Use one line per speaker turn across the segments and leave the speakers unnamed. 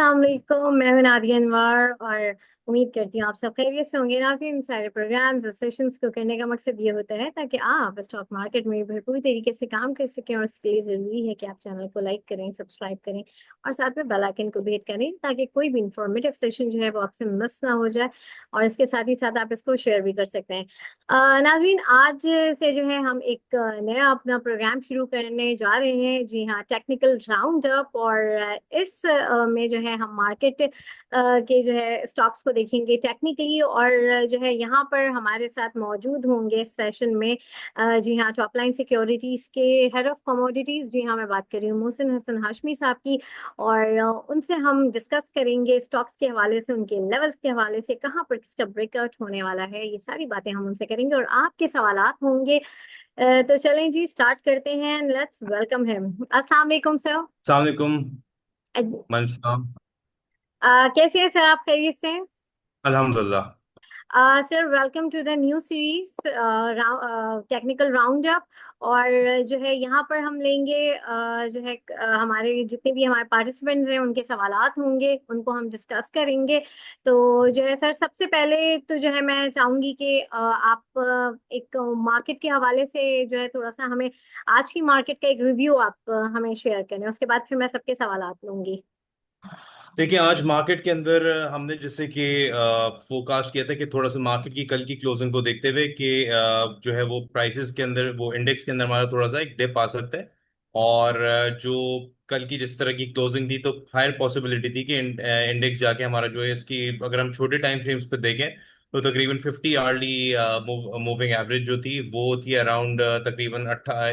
अस्सलाम वालेकुम। मैं हूं नादिया अनवर और उम्मीद करती हूँ आप सब खैरियत से होंगे। नाज़रीन, सारे प्रोग्राम्स और सेशंस को करने का मकसद ये होता है ताकि आप स्टॉक मार्केट में भरपूर तरीके से काम कर सकें, और इसके लिए ज़रूरी है कि आप चैनल को लाइक करें, सब्सक्राइब करें और साथ में बेल आइकन को भी हिट करें ताकि कोई भी इंफॉर्मेटिव सेशन जो है वो आपसे मिस ना हो जाए। और इसके साथ ही साथ आप इसको शेयर भी कर सकते हैं। नाज़रीन, आज से जो है हम एक नया अपना प्रोग्राम शुरू करने जा रहे हैं। जी हाँ, टेक्निकल राउंड अप। और इस में जो है हम मार्केट के जो है स्टॉक्स को देखेंगे टेक्निकली। और जो है यहाँ पर हमारे साथ मौजूद होंगे इस सेशन में जी हाँ, टॉप लाइन सिक्योरिटीज के हेड ऑफ कमोडिटीज, जी हाँ मैं बात कर रही हूँ मोहसिन हसन हाशमी साहब की। और उनसे हम डिस्कस करेंगे स्टॉक्स के हवाले से, उनके लेवल्स के हवाले से, कहाँ पर किसका ब्रेकआउट होने वाला है, ये सारी बातें हम उनसे करेंगे और आपके सवालात होंगे। तो चलें जी, स्टार्ट करते हैं। Let's welcome him. अस्सलाम वालेकुम सर।
अस्सलाम वालेकुम। वालेकुम सलाम।
कैसे हैं सर, आप खैरियत से हैं?
अल्हम्दुलिल्लाह।
Sir, welcome to the new series technical round up. और जो है यहाँ पर हम लेंगे जो है हमारे जितने भी हमारे पार्टिसिपेंट्स हैं उनके सवालात होंगे, उनको हम डिस्कस करेंगे। तो जो है सर, सबसे पहले तो जो है मैं चाहूंगी कि आप एक मार्केट के हवाले से जो है थोड़ा सा हमें आज की मार्केट का एक रिव्यू आप हमें शेयर करें, उसके बाद फिर मैं सबके सवालात लूंगी।
देखिए, आज मार्केट के अंदर हमने जैसे कि फोरकास्ट किया था कि थोड़ा सा मार्केट की कल की क्लोजिंग को देखते हुए कि जो है वो प्राइसेस के अंदर, वो इंडेक्स के अंदर हमारा थोड़ा सा एक डिप आ सकता है। और जो कल की जिस तरह की क्लोजिंग थी, तो हायर पॉसिबिलिटी थी कि इंडेक्स जाके हमारा जो है इसकी, अगर हम छोटे टाइम फ्रेम्स पे देखें तो तकरीबन 50 आवर्ली मूविंग एवरेज जो थी वो थी अराउंड तकरीबन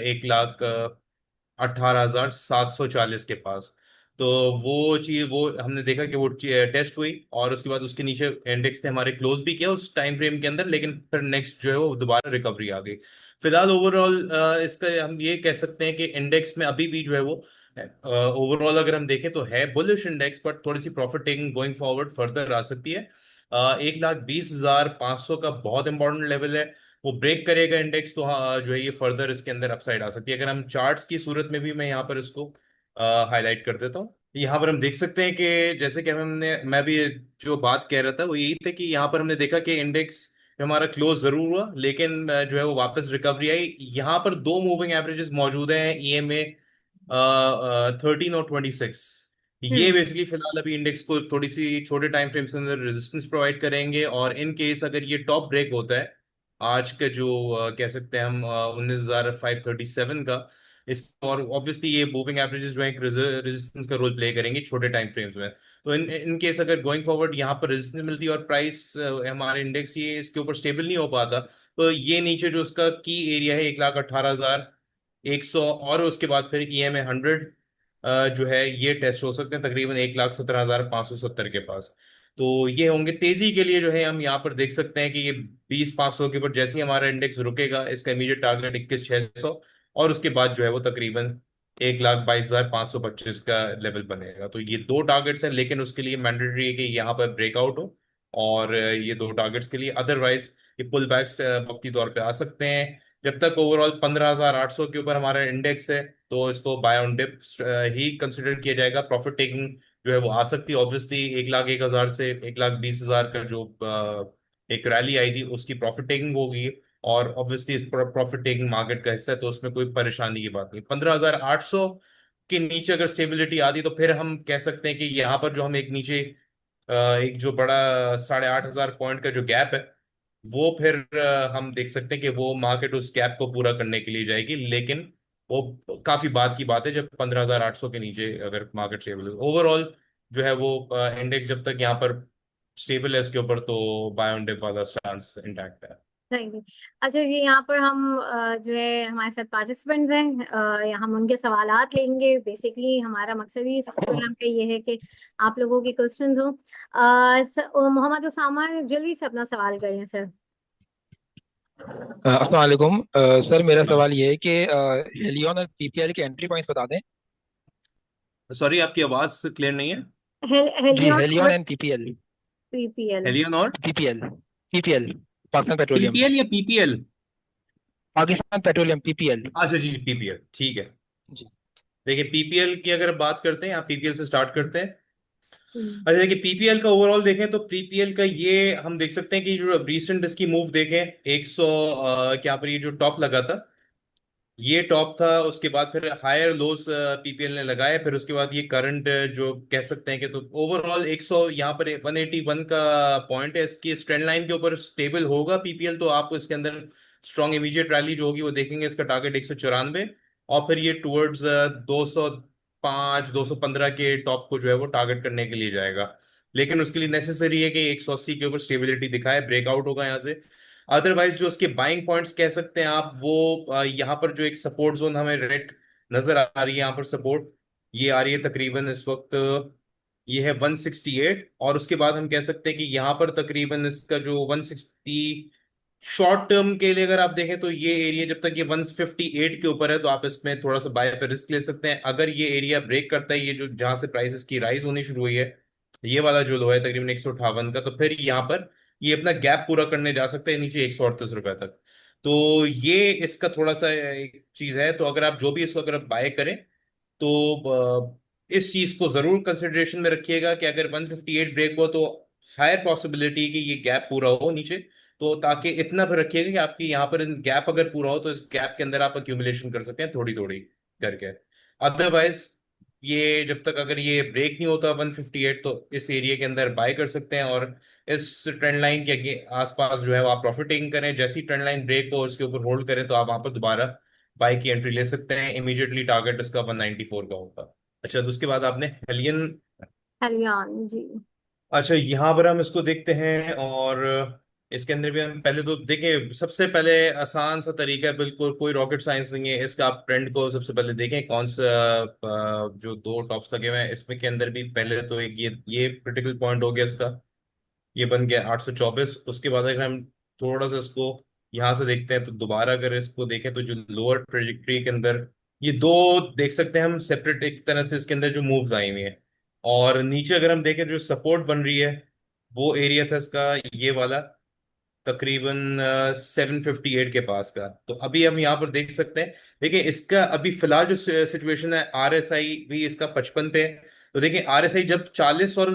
1,18,740 के पास। तो वो चीज, वो हमने देखा कि वो टेस्ट हुई और उसके बाद उसके नीचे इंडेक्स ने हमारे क्लोज भी किया उस टाइम फ्रेम के अंदर, लेकिन फिर नेक्स्ट जो है वो दोबारा रिकवरी आ गई। फिलहाल ओवरऑल इसका हम ये कह सकते हैं कि इंडेक्स में अभी भी जो है वो ओवरऑल अगर हम देखें तो है बुलिश इंडेक्स, बट थोड़ी सी profit taking going forward further आ सकती है। 1,20,500 का बहुत इंपॉर्टेंट लेवल है। वो ब्रेक करेगा इंडेक्स तो हाँ जो है ये फर्दर इसके अंदर अपसाइड आ सकती है। अगर हम चार्ट्स की सूरत में भी मैं यहाँ पर इसको हाईलाइट कर देता हूँ। यहाँ पर हम देख सकते हैं कि जैसे कि हमने, मैं भी जो बात कह रहा था वो यही था कि यहाँ पर हमने देखा कि इंडेक्स हमारा क्लोज जरूर हुआ, लेकिन जो है वो वापस रिकवरी आई। यहाँ पर दो मूविंग एवरेजेस मौजूद हैं, ईएमए 13 और 26। ये
हम्म।
बेसिकली फिलहाल अभी इंडेक्स को थोड़ी सी छोटे टाइम फ्रेम्स के अंदर रेजिस्टेंस प्रोवाइड करेंगे, और इन केस अगर ये टॉप ब्रेक होता है आज का जो कह सकते हैं हम 19,537 का, इस, और ऑब्वियसली ये मूविंग एवरेजेस जो है एक रेजिस्टेंस का रोल प्ले करेंगे छोटे टाइम फ्रेम्स में। तो इन इन केस अगर गोइंग फॉरवर्ड यहाँ पर रेजिस्टेंस मिलती है और प्राइस हमारे इंडेक्स ये इसके ऊपर स्टेबल नहीं हो पाता, तो ये नीचे जो उसका की एरिया है 1,18,100, और उसके बाद फिर EMA 100 जो है ये टेस्ट हो सकते हैं तकरीबन 1,17,570 के पास। तो ये होंगे तेजी के लिए जो है हम यहाँ पर देख सकते हैं कि ये 20,500 के ऊपर जैसे ही हमारा इंडेक्स रुकेगा, इसका इमीडिएट टारगेट 21,600, और उसके बाद जो है वो तकरीबन 1,22,525 का लेवल बनेगा। तो ये दो टारगेट्स हैं, लेकिन उसके लिए मैंडेटरी है कि यहाँ पर ब्रेकआउट हो। और ये दो टारगेट्स के लिए, अदरवाइज ये पुल बैक्स वक्ती तौर पे आ सकते हैं। जब तक ओवरऑल 15,800 के ऊपर हमारा इंडेक्स है तो इसको बाय ऑन डिप ही कंसिडर किया जाएगा। प्रॉफिट टेकिंग जो है वो आ सकती है। ऑब्वियसली 1,01,000 से 1,20,000 का जो एक रैली आई थी उसकी प्रॉफिट टेकिंग होगी, और ऑब्वियसली इस प्रॉफिट टेकिंग मार्केट का हिस्सा है तो उसमें कोई परेशानी की बात नहीं। 15,800 के नीचे अगर स्टेबिलिटी आती तो फिर हम कह सकते हैं कि यहाँ पर जो हम एक नीचे एक जो बड़ा 8,500 पॉइंट का जो गैप है, वो फिर हम देख सकते हैं कि वो मार्केट उस गैप को पूरा करने के लिए जाएगी। लेकिन वो काफी बात की बात है जब 15,800 के नीचे अगर मार्केट स्टेबल है। ओवरऑल जो है वो इंडेक्स जब तक यहाँ पर स्टेबल है इसके ऊपर, तो बाय ऑन डिप वाला स्टांस इंटैक्ट है।
थैंक। अच्छा जी, यहाँ पर हम जो है हमारे साथ पार्टिसिपेंट्स हैं, हम उनके सवालात लेंगे। बेसिकली हमारा मकसद ही इस प्रोग्राम का ये है कि आप लोगों के क्वेश्चंस हों। मोहम्मद उसामा, जल्दी से अपना सवाल करें सर।
अस्सलाम वालेकुम। सर, मेरा सवाल ये है कि हेलियन और पीपीएल के एंट्री पॉइंट्स बता दें।
सॉरी, आपकी आवाज क्लियर नहीं है।
जी,
हेलियन
हेलियन
और
एंड पीपीएल।
पीपीएल।
हेलियन और
PPL. PPL, Pakistan petroleum.
PPL या पीपीएल?
Pakistan petroleum, PPL.
अच्छा जी, पीपीएल ठीक है।
जी।
देखिए, पीपीएल की अगर बात करते हैं, आप पीपीएल से स्टार्ट करते हैं।
हम्म।
अच्छा कि पीपीएल का ओवरऑल देखें तो पीपीएल का ये हम देख सकते हैं कि जो रिसेंट इसकी मूव देखें 100 क्या पर ये जो टॉप लगा था ये टॉप था, उसके बाद फिर हायर लोस पीपीएल ने लगाए, फिर उसके बाद ये करंट जो कह सकते हैं कि तो ओवरऑल 100 यहाँ पर 181 का पॉइंट है, इसकी ट्रेंड लाइन के ऊपर स्टेबल होगा पीपीएल तो आप इसके अंदर स्ट्रॉन्ग इमीडिएट रैली जो होगी वो देखेंगे। इसका टारगेट 194 और फिर ये टुवर्ड्स 205 215 के टॉप को जो है वो टारगेट करने के लिए जाएगा। लेकिन उसके लिए नेसेसरी है कि 180 के ऊपर स्टेबिलिटी दिखाए, ब्रेकआउट होगा यहाँ से। अदरवाइज जो उसके बाइंग पॉइंट्स कह सकते हैं आप वो यहाँ पर जो एक सपोर्ट जोन हमें रेड नजर आ रही है, यहाँ पर सपोर्ट ये आ रही है तकरीबन इस वक्त ये है 168, और उसके बाद हम कह सकते हैं कि यहाँ पर तकरीबन इसका जो 160 शॉर्ट टर्म के लिए अगर आप देखें तो ये एरिया जब तक ये 158 के ऊपर है तो आप इसमें थोड़ा सा बाय पे रिस्क ले सकते हैं। अगर ये एरिया ब्रेक करता है, ये जो जहां से प्राइसेस की राइज होनी शुरू हुई है, ये वाला जो लो है तकरीबन 158 का, तो फिर यहाँ पर ये अपना गैप पूरा करने जा सकते हैं नीचे 138 रुपए तक। तो ये इसका थोड़ा सा एक चीज है, तो अगर आप जो भी इसको अगर आप बाय करें तो इस चीज को जरूर कंसिडरेशन में रखिएगा कि अगर 158 ब्रेक हो तो हायर पॉसिबिलिटी कि ये गैप पूरा हो नीचे, तो ताकि इतना भी रखिएगा कि आपकी यहाँ पर गैप अगर पूरा हो तो इस गैप के अंदर आप अक्यूमुलेशन कर सकते हैं थोड़ी थोड़ी करके। अदरवाइज ये जब तक अगर ये ब्रेक नहीं होता 158 तो इस एरिया के अंदर बाय कर सकते हैं, और इस ट्रेंड लाइन के आसपास जो है वो आप प्रॉफिट टेकिंग करें। जैसी ट्रेंड लाइन ब्रेक हो उसके ऊपर होल्ड करें तो आप वहां पर दोबारा बाय की एंट्री ले सकते हैं। इमीडिएटली टारगेट इसका 194 का होगा। अच्छा, तो उसके बाद आपने हेलियन।
कल्याण जी।
अच्छा, यहाँ पर हम इसको देखते हैं, और इसके अंदर भी हम पहले तो देखें, सबसे पहले आसान सा तरीका है, बिल्कुल कोई रॉकेट साइंस नहीं है इसका। आप ट्रेंड को सबसे पहले देखें कौन सा जो दो टॉप्स लगे हुए हैं इसमें के अंदर भी पहले तो एक ये क्रिटिकल पॉइंट हो गया इसका, ये बन गया 824। उसके बाद अगर हम थोड़ा सा इसको यहाँ से देखते हैं तो दोबारा अगर इसको देखें तो जो लोअर ट्रेजेक्टरी के अंदर ये दो देख सकते हैं हम सेपरेट एक तरह से इसके अंदर जो मूव्स आई हुई हैं, और नीचे अगर हम देखें जो सपोर्ट बन रही है वो एरिया था इसका ये वाला तकरीबन 758 के पास का। तो अभी हम यहाँ पर देख सकते हैं, देखिए इसका अभी फिलहाल जो सिचुएशन है आरएसआई भी इसका 55 पे है। तो देखिए आरएसआई जब 40 और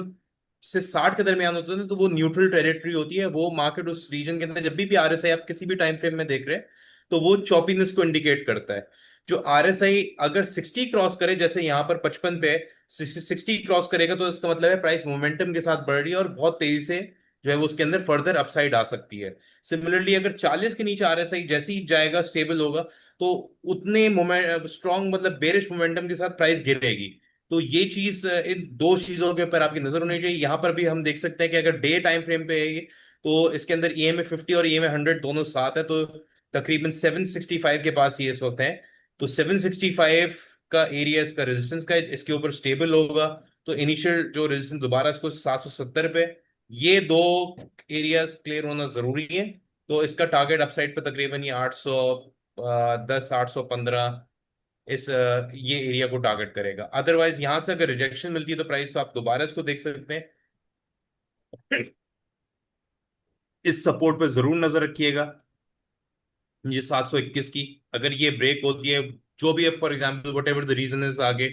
से 60 के दरमियान होता है ना, तो वो न्यूट्रल टेरिटरी होती है, वो मार्केट उस रीजन के अंदर जब भी आरएसआई आप किसी भी टाइम फ्रेम में देख रहे हैं तो वो चॉपीनेस को इंडिकेट करता है। जो आरएसआई अगर 60 क्रॉस करे, जैसे यहाँ पर 55 पे 60 क्रॉस करेगा तो इसका मतलब है प्राइस मोमेंटम के साथ बढ़ रही है और बहुत तेजी से जो है वो उसके अंदर फर्दर अपसाइड आ सकती है। सिमिलरली अगर 40 के नीचे आरएसआई जैसे ही जाएगा स्टेबल होगा तो उतने मोमेंट स्ट्रॉन्ग मतलब बेरिश मोमेंटम के साथ प्राइस गिरेगी। तो ये चीज इन दो चीजों के ऊपर आपकी नजर होनी चाहिए। यहाँ पर भी हम देख सकते हैं कि अगर डे टाइम फ्रेम पे है ये, तो इसके अंदर ईएमए 50 और ईएमए 100 दोनों साथ है, तो तकरीबन 765 के पास ये इस वक्त है। तो 765 का एरिया इसका रेजिस्टेंस का है, इसके ऊपर स्टेबल होगा तो इनिशियल जो रेजिस्टेंस दोबारा इसको 770 पे, ये दो एरियाज क्लियर होना जरूरी है। तो इसका टारगेट अपसाइड पे तकरीबन ये 810 815 इस ये एरिया को टारगेट करेगा। अदरवाइज यहां से अगर रिजेक्शन मिलती है तो प्राइस तो आप दोबारा इसको देख सकते हैं, इस सपोर्ट पे जरूर नजर रखिएगा ये 721 की। अगर ये ब्रेक होती है जो भी है, for example whatever the reason is आगे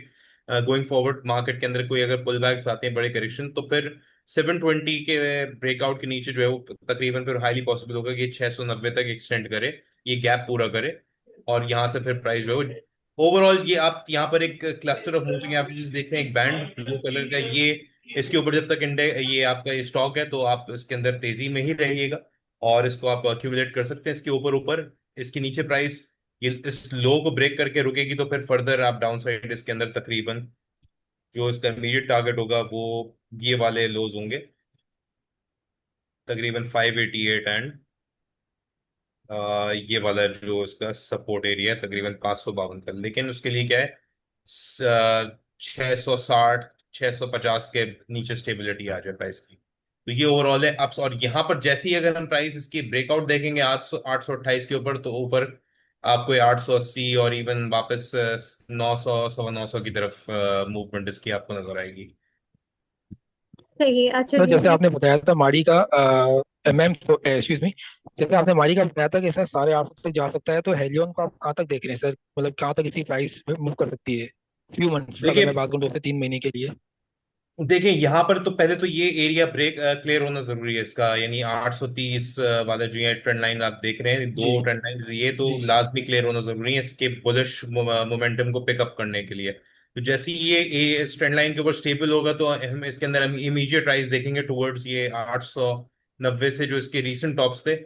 गोइंग फॉरवर्ड मार्केट के अंदर कोई अगर पुल बैक्स आते हैं बड़े करेक्शन, तो फिर 720 के ब्रेकआउट के नीचे जो है वो तकरीबन फिर हाईली पॉसिबल होगा कि 690 तक एक्सटेंड करे, ये गैप पूरा करे, और यहाँ से फिर प्राइस जो है ओवरऑल ये आप यहाँ पर एक क्लस्टर ऑफ मूविंग एवरेजेस देख रहे हैं, एक बैंड ब्लू कलर का, ये इसके ऊपर जब तक इंडे ये आपका स्टॉक है तो आप इसके अंदर तेजी में ही रहिएगा और इसको आप अक्यूमुलेट कर सकते हैं। इसके ऊपर ऊपर इसके नीचे प्राइस ये इस लो को ब्रेक करके रुकेगी तो फिर फर्दर आप डाउन साइड इसके अंदर तकरीबन जो इसका इमीडिएट टारगेट होगा वो ये वाले लोज होंगे तकरीबन 588 एंड ये वाला जो इसका सपोर्ट एरिया है तकरीबन 552 का। लेकिन उसके लिए क्या है 660 650 के नीचे स्टेबिलिटी आ जाए प्राइस की, तो ये ओवरऑल है अप्स। और यहाँ पर जैसे ही अगर हम प्राइस इसकी ब्रेकआउट देखेंगे 828 के ऊपर, तो ऊपर आपको 880 और इवन वापस 900 950 की तरफ मूवमेंट इसकी आपको नजर आएगी।
सही है। अच्छा
सर
जी
जैसे
मैं।
आपने बताया था माड़ी का एमएम एक्सक्यूज मी, जैसे आपने माड़ी का बताया था कि सर 850 तक जा सकता है, तो हेलियन को आप कहाँ तक देख रहे हैं सर? मतलब कहाँ तक इसी प्राइस मूव कर सकती है फ्यू मंथ्स अगर
देखिए
मैं बात करूँ 2 से 3 महीने के लिए?
देखिए यहाँ पर तो पहले तो ये एरिया ब्रेक क्लियर होना जरूरी है इसका, यानी 830 वाला जो ये ट्रेंड लाइन आप देख रहे हैं,
जी
दो ट्रेंड लाइन, ये तो
जी
लाजमी क्लियर होना जरूरी है इसके बुलिश मोमेंटम को पिकअप करने के लिए। तो जैसे ही ये इस ट्रेंड लाइन के ऊपर स्टेबल होगा तो हम इसके अंदर हम इमीडिएट राइज देखेंगे टुवर्ड्स ये 890 से, जो इसके रीसेंट टॉप्स थे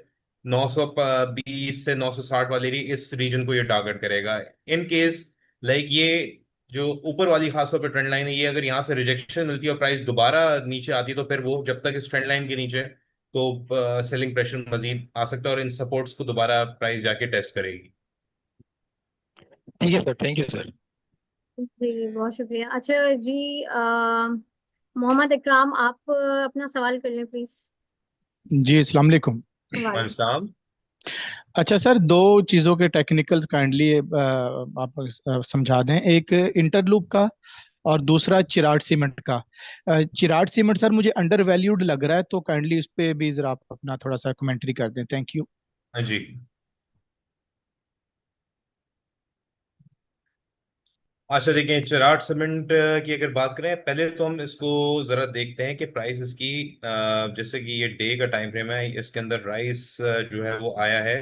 920 से 960 वाले इस रीजन को ये टारगेट करेगा। इन केस लाइक ये जो ऊपर वाली खासतौर पर ट्रेंड लाइन है, ये अगर यहाँ से रिजेक्शन मिलती है और प्राइस दोबारा नीचे आती है, तो फिर वो जब तक इस ट्रेंड लाइन के नीचे है, तो सेलिंग प्रेशर मजीद आ सकता है और इन सपोर्ट्स को दोबारा प्राइस जाके टेस्ट करेगी।
ठीक है सर, थैंक यू सर।
जी बहुत शुक्रिया। अच्छा जी, मोहम्मद इकराम, आप अपना सवाल कर लें प्लीज।
जी अस्सलाम वालेकुम।
वालेकुम।
इस्लाम।
अच्छा सर, दो चीज़ों के टेक्निकल्स काइंडली आप समझा दें, एक इंटरलूप का और दूसरा चिराग सीमेंट का। चिराग सीमेंट सर मुझे अंडर वैल्यूड लग रहा है, तो काइंडली उस पर भी ज़रा आप अपना थोड़ा सा कमेंट्री कर दें, थैंक यू।
हाँ जी। अच्छा देखिए, चिराग सीमेंट की अगर बात करें, पहले तो हम इसको जरा देखते हैं कि प्राइस इसकी जैसे कि ये डे का टाइम फ्रेम है, इसके अंदर राइस जो है वो आया है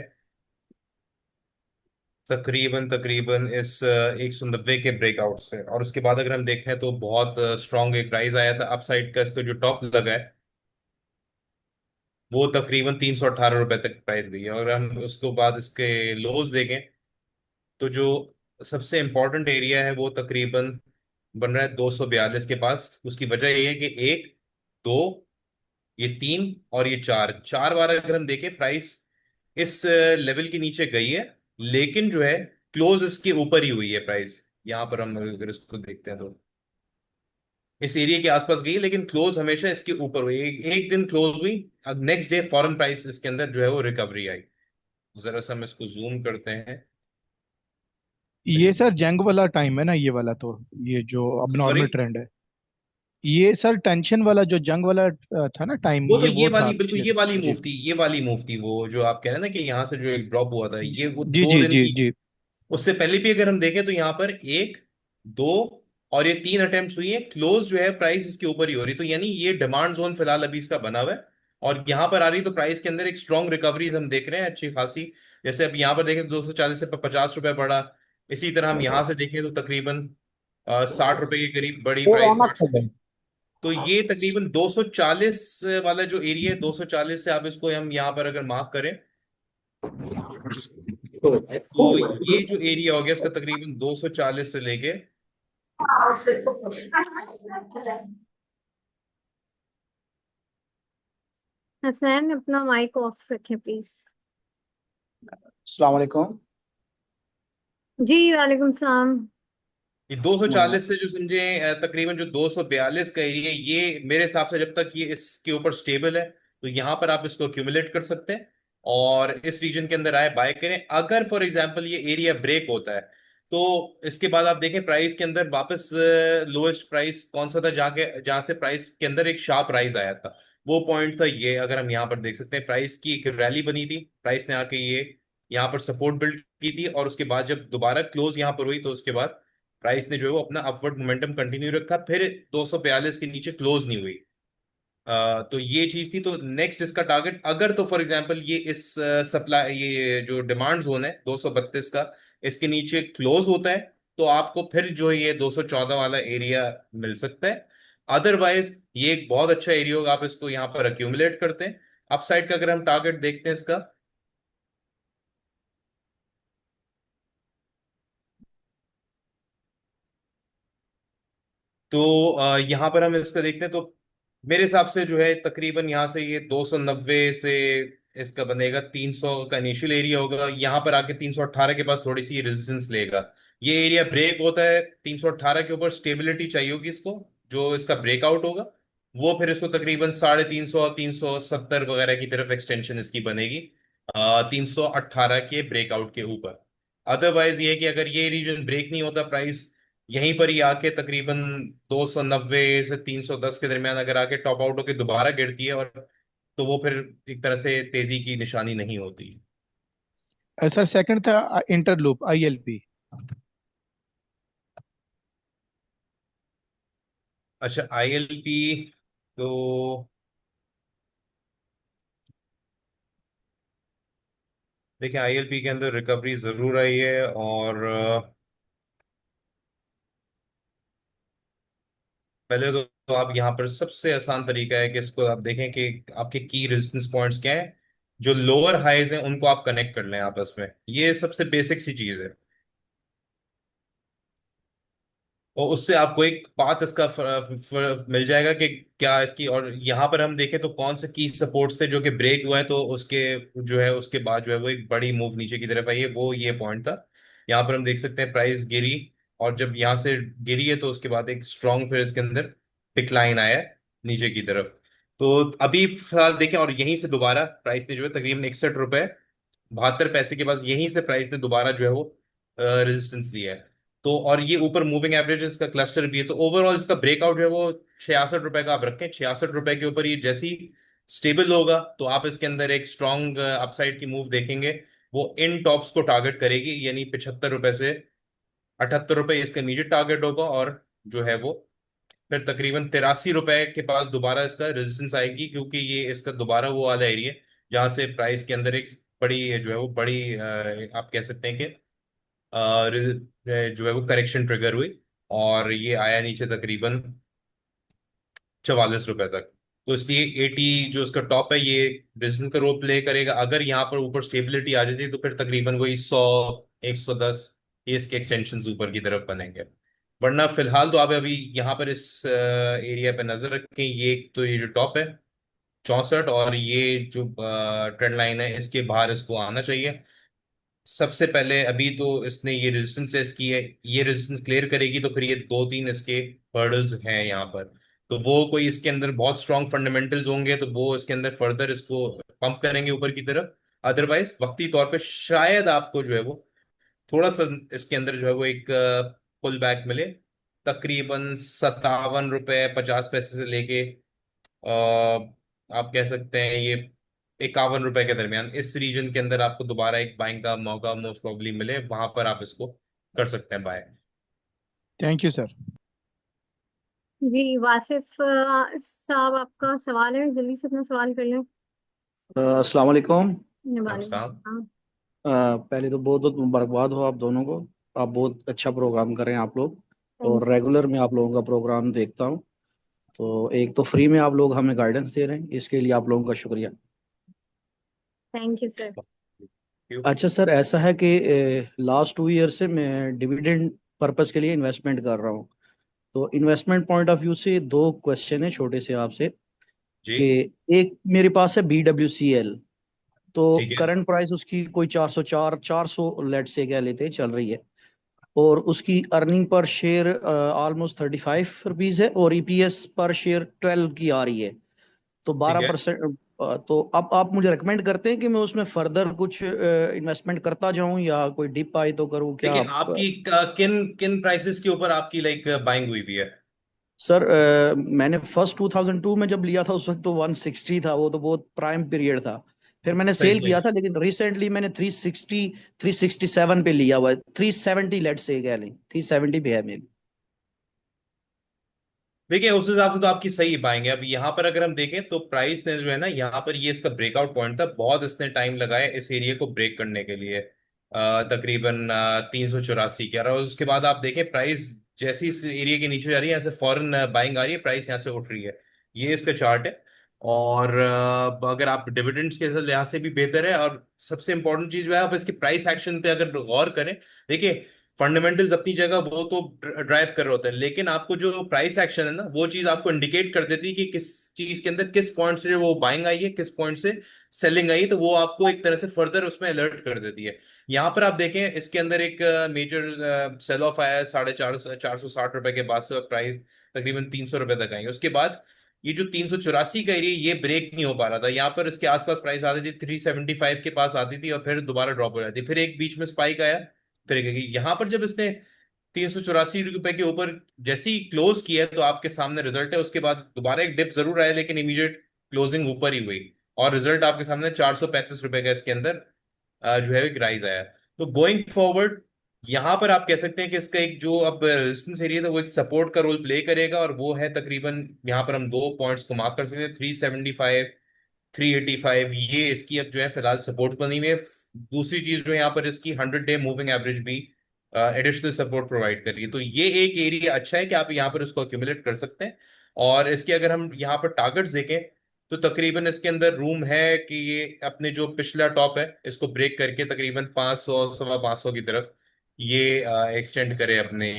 तकरीबन तकरीबन इस 190 के ब्रेकआउट से, और उसके बाद अगर हम देखें तो बहुत स्ट्रांग एक राइज आया था अपसाइड का। इसका जो टॉप लगा है वो तकरीबन 318 रुपए तक प्राइस गई है, और हम उसको बाद इसके लोज देखें तो जो सबसे इंपॉर्टेंट एरिया है वो तकरीबन बन रहा है 242 के पास। उसकी वजह ये है कि एक, दो, ये तीन और ये चार, चार बार अगर हम देखें प्राइस इस लेवल के नीचे गई है, लेकिन जो है क्लोज इसके ऊपर ही हुई है प्राइस। यहाँ पर हम अगर इसको देखते हैं तो इस एरिया के आसपास गई है, लेकिन क्लोज हमेशा इसके ऊपर हुई। एक दिन क्लोज हुई, अब नेक्स्ट डे फॉरेन प्राइस इसके अंदर जो है वो रिकवरी आई। जरा सा हम इसको जूम करते हैं।
ये सर जंग वाला टाइम है ना, ये वाला तो, ये जो अब
सॉरी,
नॉर्मल ट्रेंड है, ये सर टेंशन वाला जो जंग वाला था ना टाइम,
वो तो
ये
ये
वो था
वाली, बिल्कुल
पिछले।
ये वाली
जी
मूव थी, ये वाली मूव थी, वो जो आप कह रहे हैं ना कि यहाँ से जो एक ड्रॉप हुआ था,
जी
ये वो
जी
दो
जी
दिन
जी
की।
जी।
उससे पहले भी अगर हम देखें तो यहाँ पर एक, दो और ये तीन अटेम्प्ट्स हुई है, क्लोज जो है प्राइस इसके ऊपर ही हो रही। तो यानी ये डिमांड जोन फिलहाल अभी इसका बना हुआ है, और यहाँ पर आ रही, तो प्राइस के अंदर एक स्ट्रॉन्ग रिकवरीज हम देख रहे हैं अच्छी खासी। जैसे अब यहाँ पर देखें तो 240 से 50 रुपए बढ़ा। इसी तरह हम यहाँ से देखें तो तकरीबन 60 रुपए के करीब बड़ी
वो
प्राइस,
रौनक
60
हो
से।
गई।
तो ये तकरीबन 240 वाला जो एरिया है, 240 से आप इसको हम यहाँ पर अगर मार्क करें तो ये जो एरिया हो गया इसका तकरीबन 240 से लेके,
हसनैन, अपना माइक ऑफ रखें प्लीज।
अस्सलाम वालेकुम।
जी वालेकुम सलाम।
ये 240 से जो समझे तकरीबन जो 242 का एरिया, ये मेरे हिसाब से जब तक ये इसके ऊपर स्टेबल है तो यहाँ पर आप इसको एक्यूमुलेट कर सकते हैं और इस रीजन के अंदर आए बाय करें। अगर फॉर एग्जांपल ये एरिया ब्रेक होता है तो इसके बाद आप देखें प्राइस के अंदर वापस लोएस्ट प्राइस कौन सा था, जाके जहां से प्राइस के अंदर एक शार्प राइज आया था, वो पॉइंट था ये। अगर हम यहाँ पर देख सकते हैं प्राइस की एक रैली बनी थी, प्राइस ने आके ये यहाँ पर सपोर्ट बिल्ड की थी, और उसके बाद जब दोबारा क्लोज यहाँ पर हुई तो उसके बाद प्राइस ने जो है वो अपना अपवर्ड मोमेंटम कंटिन्यू रखा, फिर 242 के नीचे क्लोज नहीं हुई। तो ये चीज थी। तो नेक्स्ट इसका टारगेट, अगर तो फॉर एग्जांपल ये इस सप्लाई, ये जो डिमांड जोन है 232 का, इसके नीचे क्लोज होता है तो आपको फिर जो ये 214 वाला एरिया मिल सकता है। अदरवाइज ये एक बहुत अच्छा एरिया होगा, आप इसको यहाँ पर अक्यूमुलेट करते हैं। अपसाइड का अगर हम टारगेट देखते हैं इसका, तो यहाँ पर हम इसका देखते हैं तो मेरे हिसाब से जो है तकरीबन यहाँ से ये 290 से इसका बनेगा 300 का इनिशियल एरिया होगा। यहाँ पर आके 318 के पास थोड़ी सी रेजिस्टेंस लेगा। ये एरिया ब्रेक होता है 318 के ऊपर, स्टेबिलिटी चाहिए होगी इसको, जो इसका ब्रेकआउट होगा वो फिर इसको तकरीबन 350 370 वगैरह की तरफ एक्सटेंशन इसकी बनेगी 318 के ब्रेकआउट के ऊपर। अदरवाइज ये है कि अगर ये रीजन ब्रेक नहीं होता, प्राइस यहीं पर ही आके तकरीबन 290 से 310 के दरमियान अगर आके टॉप आउट होकर दोबारा गिरती है, और तो वो फिर एक तरह से तेजी की निशानी नहीं होती।
सर सेकंड था इंटरलूप ILP।
अच्छा, आईएलपी तो देखिए, आईएलपी के अंदर रिकवरी जरूर आई है, और पहले तो आप यहाँ पर सबसे आसान तरीका है कि इसको आप देखें कि आपके की रेजिस्टेंस पॉइंट्स क्या हैं। जो लोअर हाइज हैं उनको आप कनेक्ट कर लें आपस में, ये सबसे बेसिक सी चीज है। और उससे आपको एक पाथ इसका मिल जाएगा कि क्या इसकी, और यहाँ पर हम देखें तो कौन से की सपोर्ट्स थे जो कि ब्रेक हुए हैं, तो उसके जो है उसके बाद जो है वो एक बड़ी मूव नीचे की तरफ आई है, वो ये पॉइंट था। यहाँ पर हम देख सकते हैं प्राइस गिरी, और जब यहाँ से गिरी है तो उसके बाद एक स्ट्रॉन्ग फिर इसके अंदर डिक्लाइन आया है नीचे की तरफ। तो अभी फिलहाल देखें, और यहीं से दोबारा प्राइस ने जो है तकरीबन 61 रुपए 72 पैसे के पास यहीं से प्राइस ने दोबारा जो है वो रेजिस्टेंस लिया है। तो और ये ऊपर मूविंग एवरेजेस का क्लस्टर भी है, तो ओवरऑल इसका ब्रेकआउट जो है वो 66 रुपए का आप रखें। 66 रुपए के ऊपर ये जैसी स्टेबल होगा तो आप इसके अंदर एक स्ट्रॉन्ग अपसाइड की मूव देखेंगे। वो इन टॉप्स को टारगेट करेगी, यानी 75 रुपए से 78 रुपए इसका इमीडिएट टारगेट होगा, और जो है वो फिर तकरीबन 83 रुपए के पास दोबारा इसका रेजिस्टेंस आएगी, क्योंकि ये इसका दोबारा वो वाला एरिया जहां से प्राइस के अंदर एक बड़ी जो है वो बड़ी आप कह सकते हैं कि जो है वो करेक्शन ट्रिगर हुई, और ये आया नीचे तकरीबन 44 रुपए तक। तो इसलिए 80 जो इसका टॉप है ये रेजिस्टेंस का रोल प्ले करेगा। अगर यहाँ पर ऊपर स्टेबिलिटी आ जाती है तो फिर तकरीबन वही 100 110 ये इसके एक्सटेंशन ऊपर की तरफ बनेंगे। वरना फिलहाल तो आप अभी यहाँ पर इस एरिया पे नजर रखें। ये एक तो ये जो टॉप है 64, और ये जो ट्रेंड लाइन है इसके बाहर इसको आना चाहिए सबसे पहले। अभी तो इसने ये रेजिस्टेंस टेस्ट की है, ये रेजिस्टेंस क्लियर करेगी तो फिर ये दो तीन इसके हर्डल्स हैं यहाँ पर। तो वो कोई इसके अंदर बहुत स्ट्रॉन्ग फंडामेंटल्स होंगे तो वो इसके अंदर फर्दर इसको पंप करेंगे ऊपर की तरफ। अदरवाइज वक्ती तौर पे शायद आपको जो है वो थोड़ा सा इसके अंदर जो है वो एक पुल बैक मिले, तकरीबन 57 रुपए 50 पैसे से लेके आप कह सकते हैं ये 51 रुपए के दरमियान इस रीजन के अंदर आपको दोबारा एक बाइंग का मौका मोस्ट प्रोबेबली मिले, वहां पर आप इसको कर सकते हैं बाय।
Thank you sir.
जी वासिफ साहब, आपका सवाल है, जल्दी से अपना सवाल कर लें।
अस्सलाम वालेकुम।
वालेकुम
साहब,
सलाम।
पहले तो बहुत बहुत मुबारकबाद हो आप दोनों को। आप बहुत अच्छा प्रोग्राम कर रहे हैं आप लोग,
थैंक
और रेगुलर मैं आप लोगों का प्रोग्राम देखता हूँ। तो एक तो फ्री में आप लोग हमें गाइडेंस दे रहे हैं, इसके लिए आप लोगों का शुक्रिया।
You sir.
अच्छा सर, ऐसा है कि लास्ट 2 ईयर से मैं डिविडेंड पर्पस के लिए इन्वेस्टमेंट कर रहा हूँ। तो इन्वेस्टमेंट पॉइंट ऑफ व्यू से दो क्वेश्चन है छोटे से आपसे,
जी।
कि एक मेरे पास है BWCL। तो
ठीक है।
करंट प्राइस उसकी कोई 404 400 लेट से क्या लेते हैं चल रही है, और उसकी earning per share almost 35 rupees है, और EPS पर शेयर 12 की आ रही है। तो
ठीक
बारह
है।
परसेंट तो अब आप मुझे रिकमेंड करते हैं कि मैं उसमें फर्दर कुछ इन्वेस्टमेंट करता जाऊं, या कोई डिप आए तो करूं क्या
देखिए,
आप?
आपकी किन किन प्राइसेस के ऊपर आपकी लाइक बाइंग हुई भी है?
सर मैंने फर्स्ट 2002 में जब लिया था उस वक्त तो 160 था, वो तो बहुत प्राइम पीरियड था। फिर मैंने
सही
सेल
सही।
किया था, लेकिन रिसेंटली मैंने 360 367 पे लिया हुआ है। 370 लेट से कह लें, 370 पे है मेरी।
देखिए, उस हिसाब से तो आपकी सही बाइंग है। अब यहाँ पर अगर हम देखें तो प्राइस ने जो है ना यहाँ पर ये इसका ब्रेकआउट पॉइंट था, बहुत इसने टाइम लगाया इस एरिया को ब्रेक करने के लिए, तकरीबन 384 के। और उसके बाद आप देखें प्राइस जैसी इस एरिया के नीचे जा रही है, ऐसे फॉरेन बाइंग आ रही है, प्राइस यहाँ से उठ रही है। ये इसका चार्ट है। और अगर आप डिविडेंड्स के लिहाज से भी बेहतर है, और सबसे इंपॉर्टेंट चीज जो है आप इसके प्राइस एक्शन पे अगर गौर करें। देखिए, फंडामेंटल्स अपनी जगह वो तो ड्राइव कर रहे होते हैं, लेकिन आपको जो प्राइस एक्शन है ना वो चीज आपको इंडिकेट कर देती है कि किस चीज के अंदर किस पॉइंट से वो बाइंग आई है, किस पॉइंट से सेलिंग आई है, तो वो आपको एक तरह से फर्दर उसमें अलर्ट कर देती है। यहाँ पर आप देखें इसके अंदर एक मेजर सेल ऑफ आया है 460 रुपए के बाद से, और प्राइस तकरीबन 300 रुपए तक आई। उसके बाद ये जो 384 का एरिया ये ब्रेक नहीं हो पा रहा था, यहाँ पर इसके आसपास प्राइस आती थी 375 के पास आती थी, और फिर दोबारा ड्रॉप हो जाती, फिर एक बीच में स्पाइक आया तरीके की। यहाँ पर जब इसने 384 रुपए के ऊपर जैसे ही क्लोज किया तो आपके सामने रिजल्ट है। उसके बाद दोबारा एक डिप जरूर आया, लेकिन इमीडिएट क्लोजिंग ऊपर ही हुई, और रिजल्ट आपके सामने 435 रुपए का इसके अंदर जो है एक राइज आया। तो गोइंग फॉरवर्ड यहाँ पर आप कह सकते हैं कि इसका एक जो अब रेजिस्टेंस एरिया था वो एक सपोर्ट का रोल प्ले करेगा, और वो है तकरीबन, यहाँ पर हम दो पॉइंट्स को मार्क कर सकते हैं, 375, 385, ये इसकी अब जो है फिलहाल सपोर्ट बनी हुई है। दूसरी चीज जो है यहाँ पर इसकी 100 डे मूविंग एवरेज भी एडिशनल सपोर्ट प्रोवाइड कर रही है। तो ये एक एरिया अच्छा है कि आप यहाँ पर उसको अक्यूमुलेट कर सकते हैं। और इसके अगर हम यहाँ पर टारगेट्स देखें तो तकरीबन इसके अंदर रूम है कि ये अपने जो पिछला टॉप है इसको ब्रेक करके तकरीबन 500 सवा 500 की तरफ ये एक्सटेंड करे अपने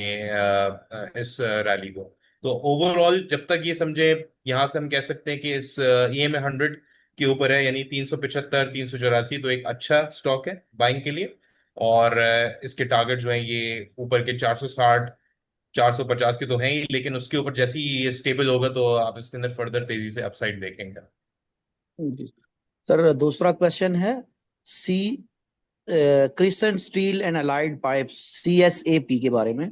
इस रैली को। तो ओवरऑल जब तक ये समझे, यहाँ से हम कह सकते हैं कि इस EM 100 के ऊपर है, यानी 375, 384, तो एक अच्छा स्टॉक है बाइंग के लिए। और इसके टारगेट जो है ये ऊपर के 460, 450 के तो हैं ही, लेकिन उसके ऊपर जैसे ही ये स्टेबल होगा तो आप इसके अंदर फर्दर तेजी से अपसाइड देखेंगे।
जी सर, दूसरा क्वेश्चन है C Crescent Steel and Allied Pipes CSAP के बारे में।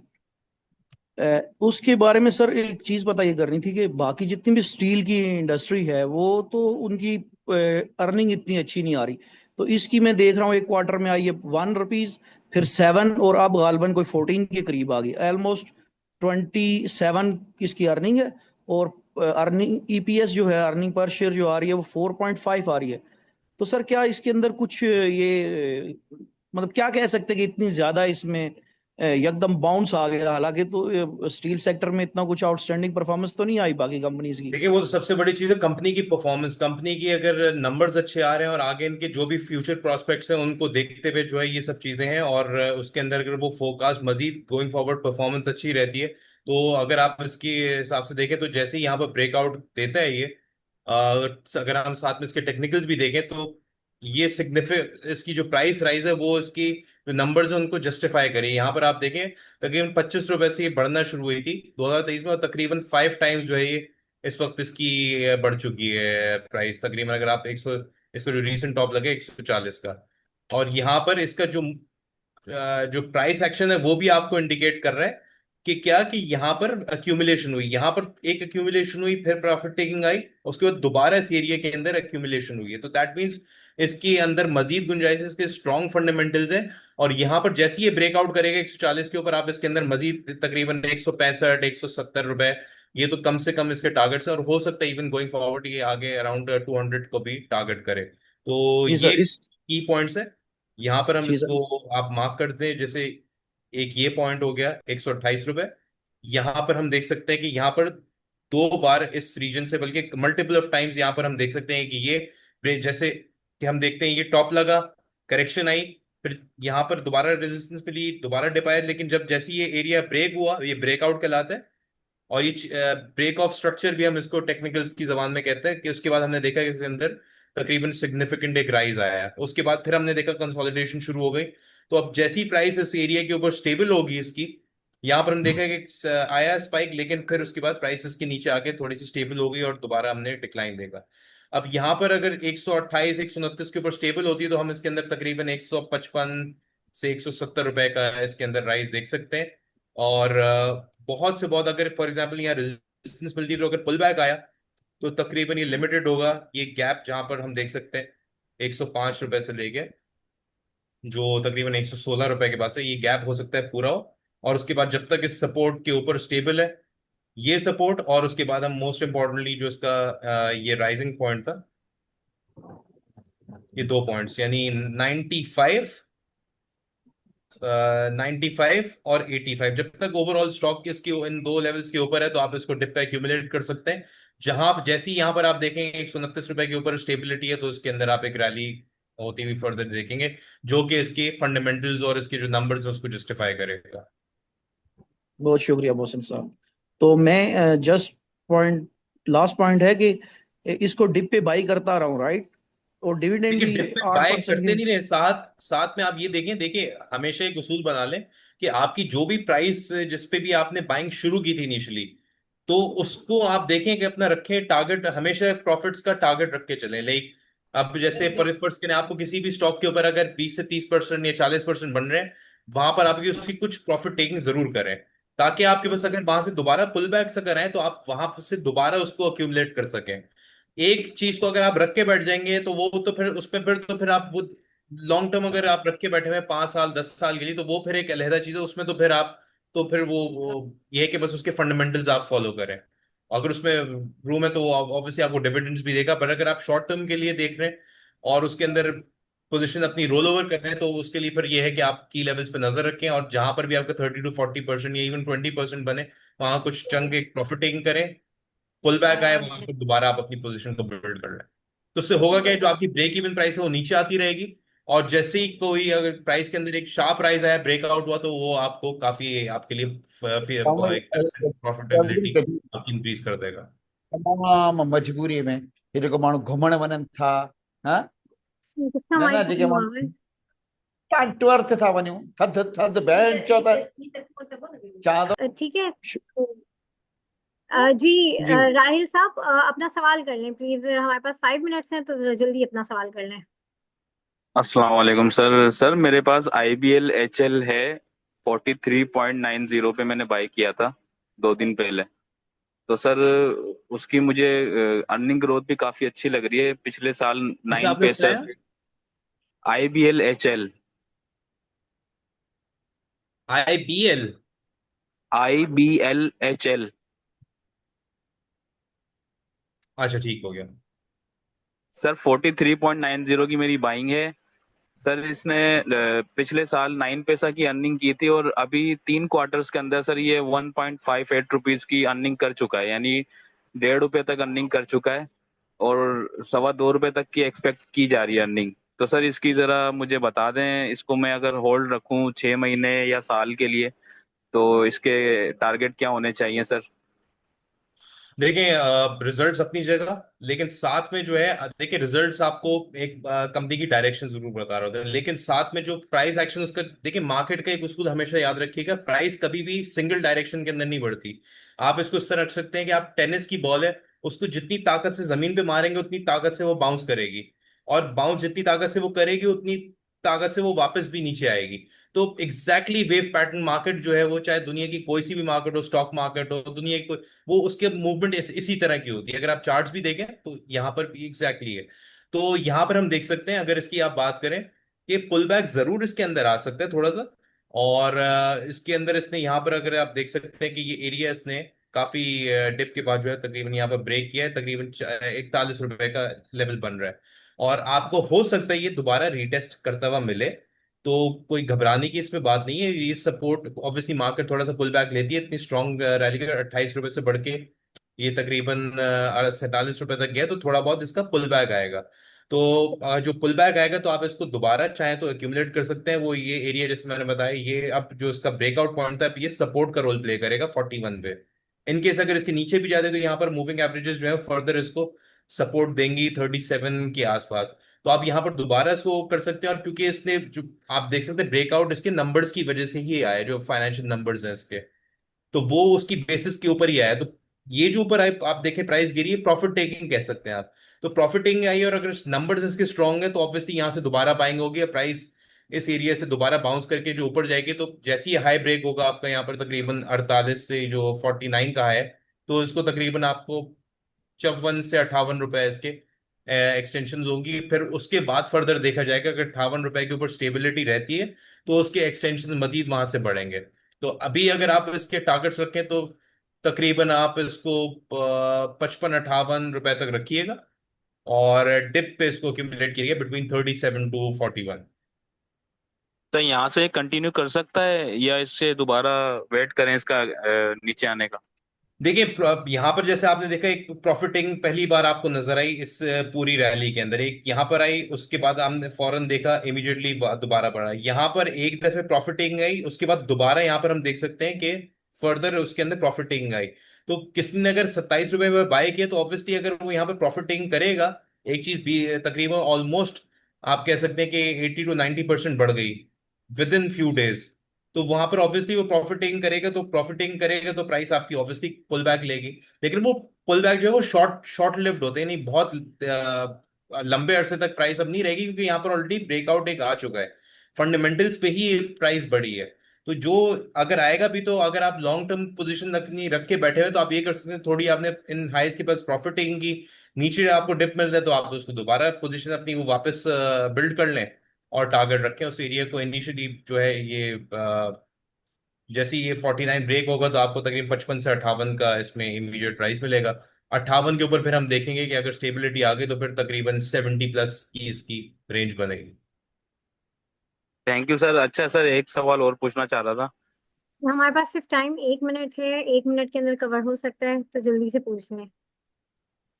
उसके बारे में सर एक चीज पता ये करनी थी कि बाकी जितनी भी स्टील की इंडस्ट्री है वो तो उनकी अर्निंग इतनी अच्छी नहीं आ रही, तो इसकी मैं देख रहा हूँ एक क्वार्टर में आई है ₹1, फिर 7, और अब गालबन कोई 14 के करीब आ गई, ऑलमोस्ट 27 इसकी अर्निंग है। और अर्निंग EPS जो है, अर्निंग पर शेयर जो आ रही है वो 4.5 आ रही है। तो सर क्या इसके अंदर कुछ ये मतलब क्या कह सकते हैं कि इतनी ज्यादा इसमें एकदम बाउंस आ गया, हालांकि तो स्टील सेक्टर में इतना कुछ आउटस्टैंडिंग परफॉर्मेंस तो नहीं आई बाकी कंपनीज की।
देखिए वो तो सबसे बड़ी चीज है कंपनी की परफॉर्मेंस। कंपनी की अगर नंबर्स अच्छे आ रहे हैं और आगे इनके जो भी फ्यूचर प्रोस्पेक्ट्स हैं उनको देखते हुए जो है ये सब चीजें हैं, और उसके अंदर अगर वो फोरकास्ट मजीद गोइंग फॉरवर्ड परफॉर्मेंस अच्छी रहती है, तो अगर आप इसके हिसाब से देखें तो जैसे ही यहाँ पर ब्रेकआउट देता है ये, अगर हम साथ में इसके टेक्निकल्स भी देखें तो ये सिग्निफिक इसकी जो प्राइस राइज है वो इसकी जो नंबर्स है उनको जस्टिफाई करे। यहाँ पर आप देखें तकरीबन 25 रुपए से ये बढ़ना शुरू हुई थी 2023 में, और तकरीबन 5 टाइम्स जो है ये इस वक्त इसकी बढ़ चुकी है प्राइस। तकरीबन अगर आप 100, इसका जो रीसेंट टॉप लगे 140 का, और यहाँ पर इसका जो प्राइस एक्शन है वो भी आपको इंडिकेट कर रहा है कि क्या, कि यहाँ पर अक्यूमुलेशन हुई, यहाँ पर एक अक्यूमुलेशन हुई, फिर प्रॉफिट टेकिंग आई, उसके बाद दोबारा इस एरिया के अंदर अक्यूमुलेशन हुई है। तो दैट मीन्स इसके अंदर मजीद गुंजाइश है, इसके स्ट्रॉन्ग फंडामेंटल्स है। और यहाँ पर जैसे ये ब्रेकआउट करेगा 140 के ऊपर, आप इसके अंदर मजीद तकरीबन 165, 170 रुपए, ये तो कम से कम इसके टारगेट्स हैं, और हो सकता है इवन गोइंग फॉरवर्ड ये आगे अराउंड 200 को भी टारगेट करे। तो
जी
ये
सर, इस
की पॉइंट्स है, यहाँ पर हम
जी सर।
इसको आप मार्क करते हैं। जैसे एक ये पॉइंट हो गया 128 रुपए, यहाँ पर हम देख सकते हैं कि यहाँ पर दो बार इस रीजन से, बल्कि मल्टीपल ऑफ टाइम्स यहाँ पर हम देख सकते हैं कि ये जैसे कि हम देखते हैं ये टॉप लगा, करेक्शन आई, फिर यहाँ पर दोबारा रेजिस्टेंस मिली, दोबारा डिप आया, लेकिन जब जैसे ये एरिया ब्रेक हुआ, ये ब्रेकआउट कहलाता है। और ये ब्रेक ऑफ स्ट्रक्चर भी हम इसको टेक्निकल्स की जबान में कहते हैं, कि उसके बाद हमने देखा कि इसके अंदर तकरीबन सिग्निफिकेंट एक राइज आया है। उसके बाद फिर हमने देखा कंसोलिडेशन शुरू हो गई। तो अब जैसी प्राइस इस एरिया के ऊपर स्टेबल होगी इसकी, यहाँ पर हम देखा कि आया स्पाइक, लेकिन फिर उसके बाद प्राइस इसके नीचे आके थोड़ी सी स्टेबल हो गई और दोबारा हमने डिक्लाइन देखा। अब यहाँ पर अगर 128, 129 के ऊपर स्टेबल होती है तो हम इसके अंदर तकरीबन 155 से 170 रुपए का इसके अंदर राइज देख सकते हैं। और बहुत से बहुत अगर फॉर एग्जाम्पल यहाँ रेजिस्टेंस मिलती है तो अगर पुल बैक आया तो तकरीबन ये लिमिटेड होगा, ये गैप जहां पर हम देख सकते हैं 105 रुपए से लेके जो तकरीबन 116 रुपए के पास है, ये गैप हो सकता है पूरा हो। और उसके बाद जब तक इस सपोर्ट के ऊपर स्टेबल है ये सपोर्ट, और उसके बाद हम मोस्ट इंपॉर्टेंटली जो इसका ये राइजिंग पॉइंट था, ये दो पॉइंट्स यानी 95 और 85, जब तक ओवरऑल स्टॉक इसके इन दो लेवल्स के ऊपर है तो आप इसको डिप पे एक्यूमुलेट कर सकते हैं। जहां आप जैसे ही यहाँ पर आप देखेंगे 129 रुपए के ऊपर स्टेबिलिटी है तो इसके अंदर आप एक रैली होती हुई फर्दर देखेंगे, जो कि इसके फंडामेंटल्स और इसके जो नंबर्स है उसको जस्टिफाई करेगा।
बहुत शुक्रिया मोहसिन साहब। तो मैं जस्ट पॉइंट लास्ट पॉइंट है कि इसको डिप पे बाई करता रहा हूँ, राइट? और डिविडेंड
देखिए
भी
डिप में
आठ
बाय
परसेंट
करते
की।
नहीं रहे, साथ साथ में आप ये देखें, देखिए हमेशा एक उसूल बना लें कि आपकी जो भी प्राइस जिस पे भी आपने बाइंग शुरू की थी इनिशियली, तो उसको आप देखें कि अपना रखें टारगेट, हमेशा प्रॉफिट्स का टारगेट रख के चले। लाइक अब जैसे फॉर के आपको किसी भी स्टॉक के ऊपर अगर 20 से 30% या 40% बन रहे हैं, वहां पर आपकी उसकी कुछ प्रॉफिट टेकिंग जरूर करें, ताकि आपके पास अगर वहां से दोबारा पुल बैक्स अगर आए तो आप वहां से दोबारा उसको अक्यूमुलेट कर सकें। एक चीज को अगर आप रख के बैठ जाएंगे तो वो तो फिर उसमें फिर तो फिर आप वो लॉन्ग टर्म अगर आप रख के बैठे हुए हैं 5 साल 10 साल के लिए, तो वो फिर एक अलहदा चीज है। उसमें तो फिर आप, तो फिर वो ये है कि बस उसके फंडामेंटल्स आप फॉलो करें। अगर उसमें रूम है तो वो ऑब्वियसली आपको डिविडेंड्स भी देगा। पर अगर आप शॉर्ट टर्म के लिए देख रहे हैं और उसके अंदर पोजीशन अपनी रोल ओवर कर रहे हैं, तो उसके लिए फिर ये है कि आप की लेवल्स पे नजर रखें, और जहां पर भी आपका 30 to 40% या इवन 20% बने, वहां कुछ चंक एक प्रॉफिट टेकिंग करें। पुल बैक आए वहां पर दोबारा आप अपनी पोजीशन को बिल्ड कर लें। तो उससे होगा क्या, जो आपकी ब्रेक इवन प्राइस है वो नीचे आती रहेगी। और जैसे ही कोई अगर प्राइस के अंदर एक शार्प राइज आया, ब्रेकआउट हुआ, तो वो आपको काफी आपके लिए एक तरह से प्रॉफिटेबिलिटी आपकी इंक्रीज कर देगा।
तमाम मजबूरी में ये जेको माण्हू घुमण वञनि था, हाँ,
कितना
न
माइक
न जेके
कम हुआ
माण्हू
है?
डाउन टू अर्थ था वञूं, थधि थधि भेण चओ त चवां थो।
ठीक है। जी
जी
राहिल साहब, अपना सवाल कर लें प्लीज, हमारे पास 5 मिनट्स हैं तो जरा जल्दी अपना सवाल कर लें।
अस्सलाम वालेकुम सर। सर मेरे पास IBL HL है, 43.90 पे मैंने बाई किया था 2 दिन पहले। तो सर उसकी मुझे अर्निंग ग्रोथ भी काफी अच्छी लग रही है पिछले साल।
इसे
नाइन
आपने
पैसा
बताया
IBL HL,
IBL।
IBL HL।
अच्छा, ठीक हो गया।
सर 43.90 की मेरी बाइंग है। सर इसने पिछले साल 9 पैसा की अर्निंग की थी, और अभी 3 क्वार्टर्स के अंदर सर ये 1.58 रुपीज की अर्निंग कर चुका है, यानी 1.5 रुपए तक अर्निंग कर चुका है। और 2.25 रुपए तक की एक्सपेक्ट की जा रही है अर्निंग। तो सर इसकी जरा मुझे बता दें, इसको मैं अगर होल्ड रखूं 6 महीने या साल के लिए, तो इसके टारगेट क्या होने चाहिए सर?
देखें, रिजल्ट्स अपनी जगह, लेकिन साथ में जो है, देखिए रिजल्ट्स आपको एक कंपनी की डायरेक्शन जरूर बता रहे होते हैं, लेकिन साथ में जो प्राइस एक्शन उसका, देखिए मार्केट का एक उसूल हमेशा याद रखिएगा, प्राइस कभी भी सिंगल डायरेक्शन के अंदर नहीं बढ़ती। आप इसको इस तरह रख सकते हैं कि आप टेनिस की बॉल है, उसको जितनी ताकत से जमीन पे मारेंगे उतनी ताकत से वो बाउंस करेगी, और बाउंस जितनी ताकत से वो करेगी उतनी ताकत से वो वापस भी नीचे आएगी। तो एग्जैक्टली वेव पैटर्न मार्केट जो है, वो चाहे दुनिया की कोई सी भी मार्केट हो, स्टॉक मार्केट हो, दुनिया की वो उसके मूवमेंट इसी तरह की होती है। अगर आप चार्ट्स भी देखें तो यहाँ पर भी एग्जैक्टली है। तो यहाँ पर हम देख सकते हैं, अगर इसकी आप बात करें, कि पुल बैक जरूर इसके अंदर आ सकता है थोड़ा सा। और इसके अंदर इसने यहाँ पर, अगर आप देख सकते हैं कि ये एरिया इसने काफी डिप के बाद जो है तकरीबन यहाँ पर ब्रेक किया है, तकरीबन 41 रुपए का लेवल बन रहा है। और आपको हो सकता है ये दोबारा रीटेस्ट करता हुआ मिले। तो कोई घबराने की इसमें बात नहीं है। ये सपोर्ट ऑब्वियसली मार्केट थोड़ा सा पुल बैक लेती है, इतनी स्ट्रॉन्ग रैली का 28 रुपए से बढ़ के ये तकरीबन 47 रुपए तक गया, तो थोड़ा बहुत इसका पुल बैक आएगा। तो जो पुल बैक आएगा तो आप इसको दोबारा चाहें तो एक्यूमुलेट कर सकते हैं। वो ये एरिया जैसे मैंने बताया, ये अब जो इसका ब्रेकआउट पॉइंट था, ये सपोर्ट का रोल प्ले करेगा 41 पे। इनकेस अगर इसके नीचे भी जाते तो यहाँ पर मूविंग एवरेजेस जो है फर्दर इसको सपोर्ट देंगी 37 के आसपास। तो आप यहाँ पर दोबारा इसको कर सकते हैं। और क्योंकि इसने जो आप देख सकते हैं ब्रेकआउट इसके नंबर्स की वजह से ही आया है, जो फाइनेंशियल नंबर्स हैं इसके, तो वो उसकी बेसिस के ऊपर ही आया। तो ये जो ऊपर आप देखें प्राइस गिरी है, प्रॉफिट टेकिंग कह सकते हैं आप। तो प्रॉफिट टेकिंग आई है, और अगर नंबर्स इसके स्ट्रांग है तो ऑब्वियसली यहाँ से दोबारा बाइंग होगी, और प्राइस इस एरिया से दोबारा बाउंस करके जो ऊपर जाएगी। तो जैसे ही हाई ब्रेक होगा आपका यहाँ पर तकरीबन 48 से जो 49 का है, तो इसको तकरीबन आपको 54 से 58 रुपए इसके एक्सटेंशन होंगी। फिर उसके बाद फर्दर देखा जाएगा, अगर 58 रुपए के ऊपर स्टेबिलिटी रहती है तो उसके एक्सटेंशन मजीद वहां से बढ़ेंगे। तो अभी अगर आप इसके टारगेट्स रखें तो तकरीबन आप इसको 55 58 रुपए तक रखिएगा, और डिप पे इसको एक्यूमुलेट करिए बिटवीन 37 to 41।
तो यहाँ से कंटिन्यू कर सकता है, या इससे दोबारा वेट करें इसका नीचे आने का?
देखिए, यहाँ पर जैसे आपने देखा, एक प्रॉफिटिंग पहली बार आपको नजर आई इस पूरी रैली के अंदर, एक यहाँ पर आई, उसके बाद हमने फौरन देखा इमीडिएटली दोबारा बढ़ा। यहाँ पर एक दफे प्रॉफिटिंग आई, उसके बाद दोबारा यहाँ पर हम देख सकते हैं कि फर्दर उसके अंदर प्रॉफिटिंग आई। तो किसी ने अगर 27 रुपए में बाय किया, तो ऑब्वियसली अगर वो यहाँ पर प्रॉफिटिंग करेगा, एक चीज भी तकरीबन ऑलमोस्ट आप कह सकते हैं कि 80 to 90% बढ़ गई विद इन फ्यू डेज। तो वहां पर ऑब्वियसली वो प्रॉफिटिंग करेगा तो प्राइस आपकी ऑब्वियसली पुल बैक लेगी। लेकिन वो पुल बैक जो है वो शॉर्ट शॉर्ट लिव्ड होते हैं, नहीं बहुत लंबे अरसे तक प्राइस अब नहीं रहेगी, क्योंकि यहाँ पर ऑलरेडी ब्रेकआउट एक आ चुका है, फंडामेंटल्स पे ही प्राइस बढ़ी है। तो जो अगर आएगा भी, तो अगर आप लॉन्ग टर्म पोजीशन रखनी रख के बैठे हुए तो आप ये कर सकते हैं, थोड़ी आपने इन हाइस के पास प्रॉफिटिंग की, नीचे आपको डिप मिल रहा है तो आप उसको दोबारा पोजीशन अपनी वो वापस बिल्ड कर लें, और टारगेट रखें उस एरिया को। इनिशियली जो है ये जैसे ये 49 ब्रेक होगा तो आपको तकरीबन 55 से 58 का इसमें इमीडिएट प्राइस मिलेगा। 58 के ऊपर फिर हम देखेंगे कि अगर स्टेबिलिटी आ गई तो फिर तकरीबन 70 प्लस की इसकी रेंज बनेगी।
Thank you sir. अच्छा सर, एक सवाल और पूछना चाह रहा था।
हमारे पास सिर्फ टाइम 1 मिनट है, 1 मिनट के अंदर कवर हो सकता है, तो जल्दी से पूछ लें।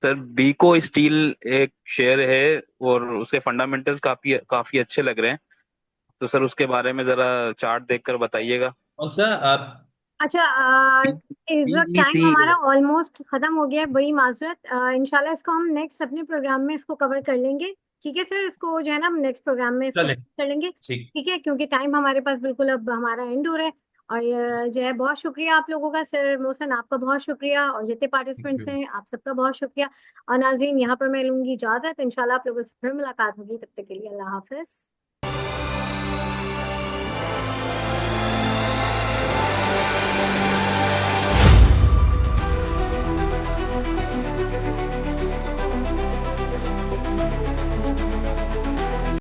सर बीको स्टील एक शेयर है और उसके फंडामेंटल्स काफी काफी अच्छे लग रहे हैं, तो सर उसके बारे में जरा चार्ट देखकर बताइएगा।
और सर आप
अच्छा, इस वक्त
बीईसी
टाइम हमारा ऑलमोस्ट खत्म हो गया है, बड़ी माजरत। इंशाल्लाह इसको हम नेक्स्ट अपने प्रोग्राम में इसको कवर कर लेंगे। ठीक है सर, इसको जो है ना हम नेक्स्ट प्रोग्राम में इसको
चलें
कर लेंगे।
ठीक।
ठीक है, क्योंकि टाइम हमारे पास बिल्कुल अब हमारा एंड हो रहा है। और जो है बहुत शुक्रिया आप लोगों का, सर मोहसन आपका बहुत शुक्रिया, और जितने पार्टिसिपेंट्स हैं आप सबका बहुत शुक्रिया। और नाज़रीन, यहाँ पर मैं लूंगी इजाजत, इंशाल्लाह आप लोगों से फिर मुलाकात होगी, तब तक के लिए अल्लाह हाफिज।